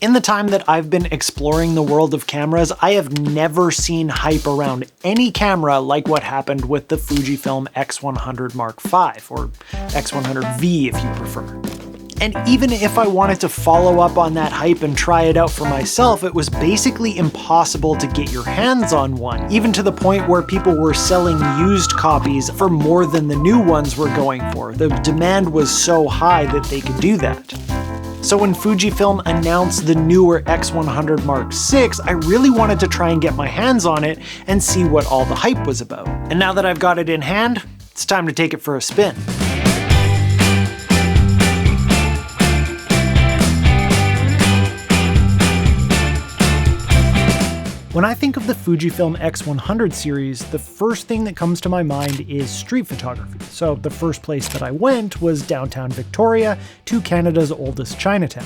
In the time that I've been exploring the world of cameras, I have never seen hype around any camera like what happened with the Fujifilm X100 Mark V, or X100V if you prefer. And even if I wanted to follow up on that hype and try it out for myself, it was basically impossible to get your hands on one, even to the point where people were selling used copies for more than the new ones were going for. The demand was so high that they could do that. So when Fujifilm announced the newer X100 Mark VI, I really wanted to try and get my hands on it and see what all the hype was about. And now that I've got it in hand, it's time to take it for a spin. When I think of the Fujifilm X100 series, the first thing that comes to my mind is street photography. So the first place that I went was downtown Victoria to Canada's oldest Chinatown.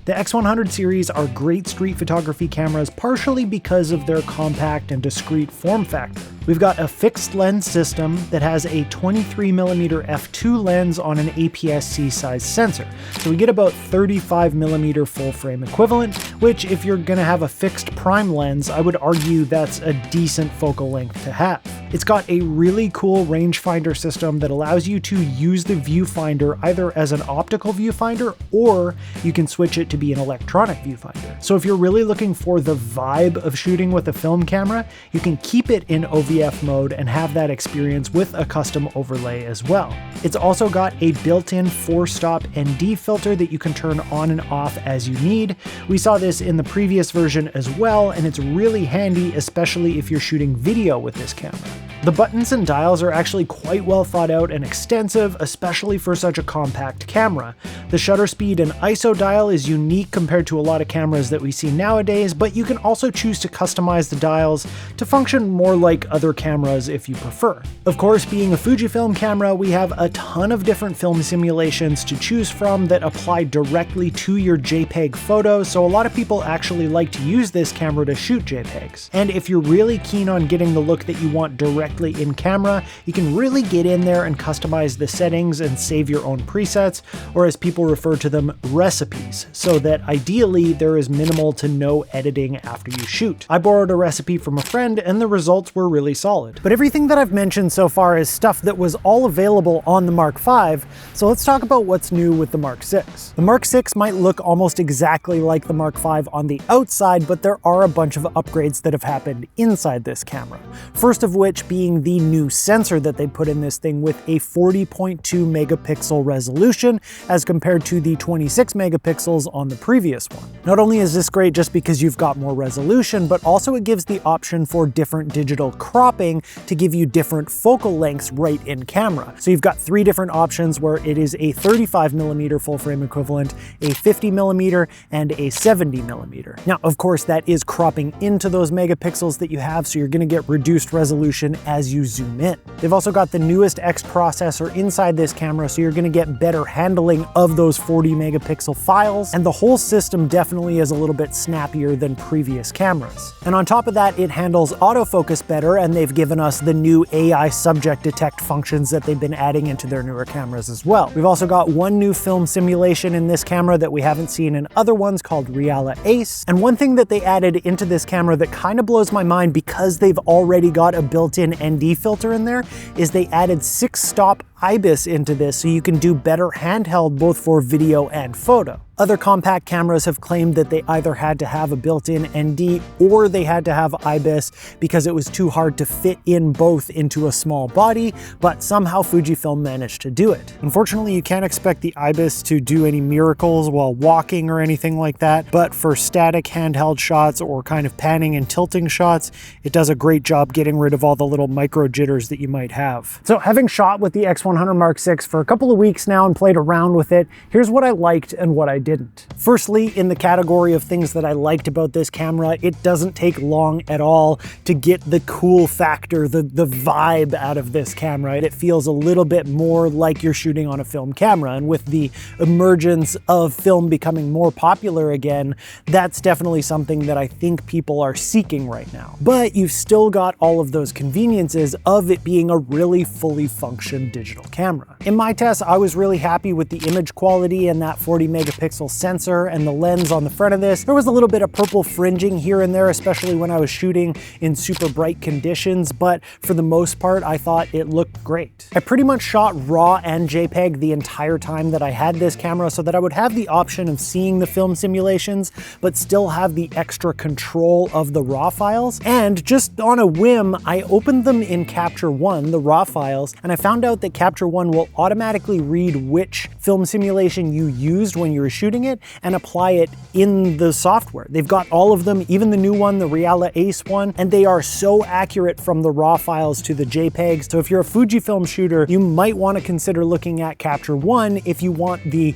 The X100 series are great street photography cameras partially because of their compact and discreet form factor. We've got a fixed lens system that has a 23mm f2 lens on an APS-C size sensor. So we get about 35mm full frame equivalent, which if you're gonna have a fixed prime lens, I would argue that's a decent focal length to have. It's got a really cool rangefinder system that allows you to use the viewfinder either as an optical viewfinder or you can switch it to be an electronic viewfinder. So if you're really looking for the vibe of shooting with a film camera, you can keep it in OVF mode and have that experience with a custom overlay as well. It's also got a built-in 4-stop ND filter that you can turn on and off as you need. We saw this in the previous version as well, and it's really handy, especially if you're shooting video with this camera. The buttons and dials are actually quite well thought out and extensive, especially for such a compact camera. The shutter speed and ISO dial is unique compared to a lot of cameras that we see nowadays, but you can also choose to customize the dials to function more like other cameras if you prefer. Of course, being a Fujifilm camera, we have a ton of different film simulations to choose from that apply directly to your JPEG photos, so a lot of people actually like to use this camera to shoot JPEGs. And if you're really keen on getting the look that you want directly in camera, you can really get in there and customize the settings and save your own presets, or as people refer to them, recipes, so that ideally there is minimal to no editing after you shoot. I borrowed a recipe from a friend and the results were really solid. But everything that I've mentioned so far is stuff that was all available on the Mark V, so let's talk about what's new with the Mark VI. The Mark VI might look almost exactly like the Mark V on the outside, but there are a bunch of upgrades that have happened inside this camera. First of which being the new sensor that they put in this thing with a 40.2 megapixel resolution as compared to the 26 megapixels on the previous one. Not only is this great just because you've got more resolution, but also it gives the option for different digital cropping to give you different focal lengths right in camera. So you've got 3 different options where it is a 35mm full frame equivalent, a 50mm, and a 70mm. Now, of course, that is cropping into those megapixels that you have, so you're gonna get reduced resolution as you zoom in. They've also got the newest X processor inside this camera, so you're gonna get better handling of those 40 megapixel files, and the whole system definitely is a little bit snappier than previous cameras. And on top of that, it handles autofocus better, and they've given us the new AI subject detect functions that they've been adding into their newer cameras as well. We've also got one new film simulation in this camera that we haven't seen in other ones called Reala Ace. And one thing that they added into this camera that kind of blows my mind because they've already got a built-in ND filter in there is they added 6-stop IBIS into this so you can do better handheld both for video and photo. Other compact cameras have claimed that they either had to have a built-in ND or they had to have IBIS because it was too hard to fit in both into a small body, but somehow Fujifilm managed to do it. Unfortunately, you can't expect the IBIS to do any miracles while walking or anything like that, but for static handheld shots or kind of panning and tilting shots, it does a great job getting rid of all the little micro jitters that you might have. So having shot with the X100 Mark VI for a couple of weeks now and played around with it, here's what I liked and what I didn't. Firstly, in the category of things that I liked about this camera, it doesn't take long at all to get the cool factor, the vibe out of this camera. It feels a little bit more like you're shooting on a film camera, and with the emergence of film becoming more popular again, that's definitely something that I think people are seeking right now. But you've still got all of those conveniences of it being a really fully functioned digital digital camera. In my tests, I was really happy with the image quality and that 40 megapixel sensor and the lens on the front of this. There was a little bit of purple fringing here and there, especially when I was shooting in super bright conditions, but for the most part, I thought it looked great. I pretty much shot RAW and JPEG the entire time that I had this camera so that I would have the option of seeing the film simulations, but still have the extra control of the RAW files. And just on a whim, I opened them in Capture One, the RAW files, and I found out that Capture One will automatically read which film simulation you used when you were shooting it and apply it in the software. They've got all of them, even the new one, the Reala Ace one, and they are so accurate from the RAW files to the JPEGs. So if you're a Fujifilm shooter, you might want to consider looking at Capture One if you want the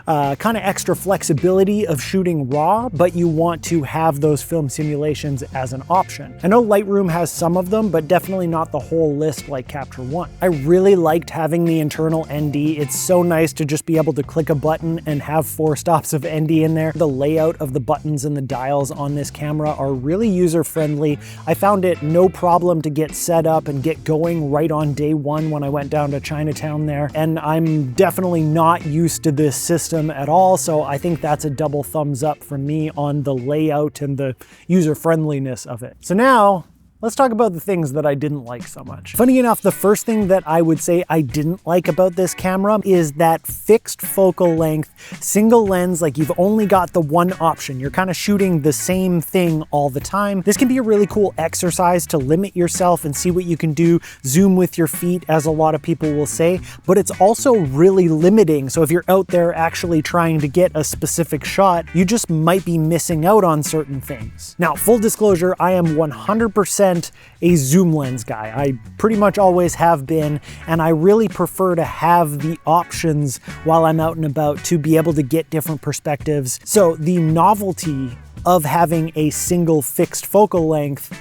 kind of extra flexibility of shooting RAW, but you want to have those film simulations as an option. I know Lightroom has some of them, but definitely not the whole list like Capture One. I really liked having the internal ND. It's so nice to just be able to click a button and have 4 stops of ND in there. The layout of the buttons and the dials on this camera are really user-friendly. I found it no problem to get set up and get going right on day one when I went down to Chinatown there, and I'm definitely not used to this system at all, so I think that's a double thumbs up from me on the layout and the user-friendliness of it. So now, let's talk about the things that I didn't like so much. Funny enough, the first thing that I would say I didn't like about this camera is that fixed focal length, single lens, like you've only got the one option. You're kind of shooting the same thing all the time. This can be a really cool exercise to limit yourself and see what you can do, zoom with your feet, as a lot of people will say, but it's also really limiting. So if you're out there actually trying to get a specific shot, you just might be missing out on certain things. Now, full disclosure, I am 100% a zoom lens guy. I pretty much always have been, and I really prefer to have the options while I'm out and about to be able to get different perspectives. So the novelty of having a single fixed focal length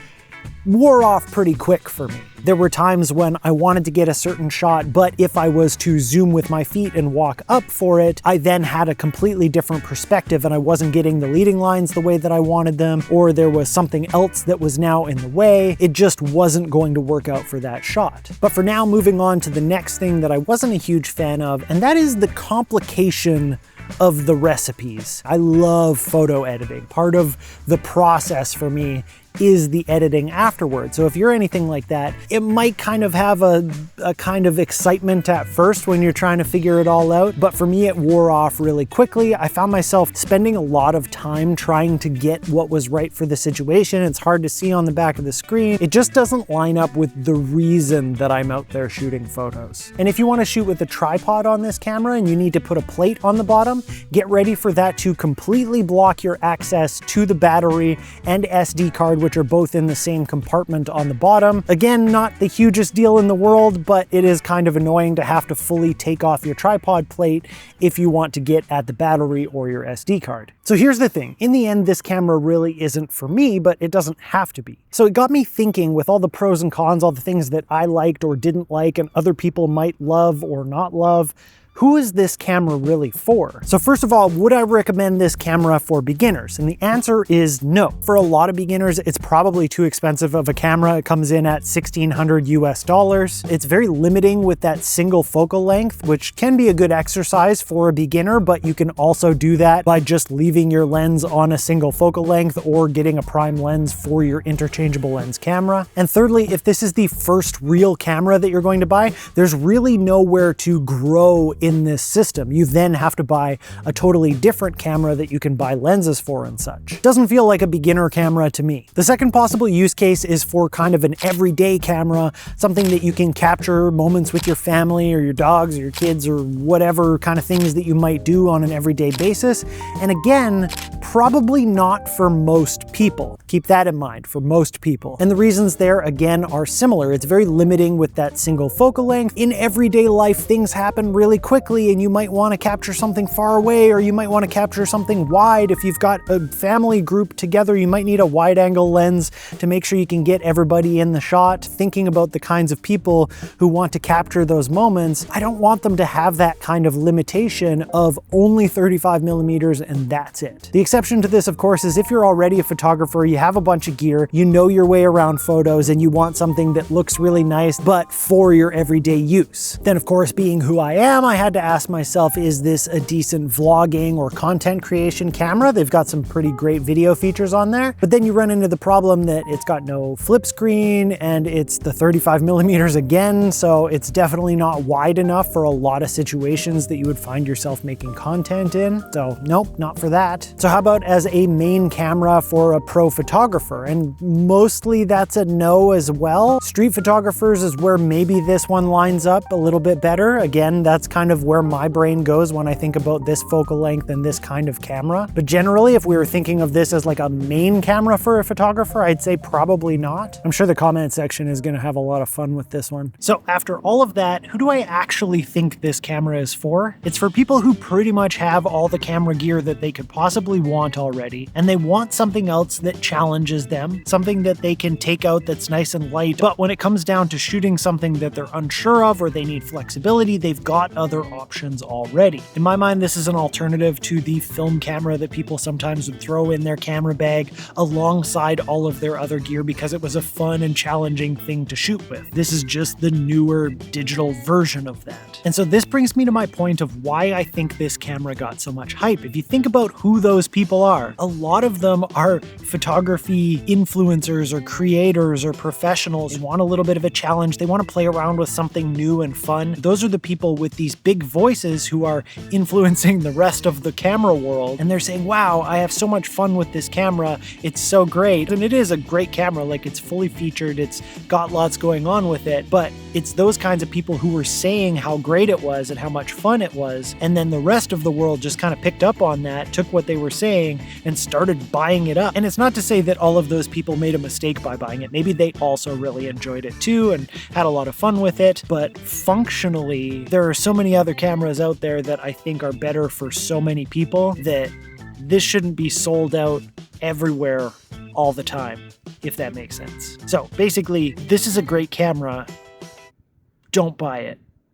wore off pretty quick for me. There were times when I wanted to get a certain shot, but if I was to zoom with my feet and walk up for it, I then had a completely different perspective and I wasn't getting the leading lines the way that I wanted them, or there was something else that was now in the way. It just wasn't going to work out for that shot. But for now, moving on to the next thing that I wasn't a huge fan of, and that is the complication of the recipes. I love photo editing. Part of the process for me is the editing afterwards. So if you're anything like that, it might kind of have a kind of excitement at first when you're trying to figure it all out. But for me, it wore off really quickly. I found myself spending a lot of time trying to get what was right for the situation. It's hard to see on the back of the screen. It just doesn't line up with the reason that I'm out there shooting photos. And if you want to shoot with a tripod on this camera and you need to put a plate on the bottom, get ready for that to completely block your access to the battery and SD card, which are both in the same compartment on the bottom. Again, not the hugest deal in the world, but it is kind of annoying to have to fully take off your tripod plate if you want to get at the battery or your SD card. So here's the thing. In the end, this camera really isn't for me, but it doesn't have to be. So it got me thinking, with all the pros and cons, all the things that I liked or didn't like and other people might love or not love, who is this camera really for? So first of all, would I recommend this camera for beginners? And the answer is no. For a lot of beginners, it's probably too expensive of a camera. It comes in at $1,600 US. It's very limiting with that single focal length, which can be a good exercise for a beginner, but you can also do that by just leaving your lens on a single focal length or getting a prime lens for your interchangeable lens camera. And thirdly, if this is the first real camera that you're going to buy, there's really nowhere to grow in this system. You then have to buy a totally different camera that you can buy lenses for and such. Doesn't feel like a beginner camera to me. The second possible use case is for kind of an everyday camera, something that you can capture moments with your family or your dogs or your kids or whatever kind of things that you might do on an everyday basis. And again, probably not for most people. Keep that in mind, for most people. And the reasons there, again, are similar. It's very limiting with that single focal length. In everyday life, things happen really quickly and you might want to capture something far away, or you might want to capture something wide. If you've got a family group together, you might need a wide angle lens to make sure you can get everybody in the shot. Thinking about the kinds of people who want to capture those moments, I don't want them to have that kind of limitation of only 35 millimeters and that's it. The exception exception to this, of course, is if you're already a photographer, you have a bunch of gear, you know your way around photos, and you want something that looks really nice, but for your everyday use. Then, of course, being who I am, I had to ask myself, is this a decent vlogging or content creation camera? They've got some pretty great video features on there, but then you run into the problem that it's got no flip screen and it's the 35 millimeters again, so it's definitely not wide enough for a lot of situations that you would find yourself making content in. So nope, not for that. So how about as a main camera for a pro photographer? And mostly that's a no as well. Street photographers is where maybe this one lines up a little bit better. Again, that's kind of where my brain goes when I think about this focal length and this kind of camera. But generally, if we were thinking of this as like a main camera for a photographer, I'd say probably not. I'm sure the comment section is gonna have a lot of fun with this one. So after all of that, who do I actually think this camera is for? It's for people who pretty much have all the camera gear that they could possibly want already, and they want something else that challenges them, something that they can take out that's nice and light, but when it comes down to shooting something that they're unsure of or they need flexibility, they've got other options already. In my mind, this is an alternative to the film camera that people sometimes would throw in their camera bag alongside all of their other gear because it was a fun and challenging thing to shoot with. This is just the newer digital version of that. And so this brings me to my point of why I think this camera got so much hype. If you think about who those people are, a lot of them are photography influencers or creators or professionals. They want a little bit of a challenge. They want to play around with something new and fun. Those are the people with these big voices who are influencing the rest of the camera world. And they're saying, wow, I have so much fun with this camera. It's so great. And it is a great camera. Like, it's fully featured. It's got lots going on with it. But it's those kinds of people who were saying how great it was and how much fun it was. And then the rest of the world just kind of picked up on that, took what they were saying and started buying it up. And it's not to say that all of those people made a mistake by buying it. Maybe they also really enjoyed it too and had a lot of fun with it. But functionally, there are so many other cameras out there that I think are better for so many people that this shouldn't be sold out everywhere all the time, if that makes sense. So basically, this is a great camera. Don't buy it.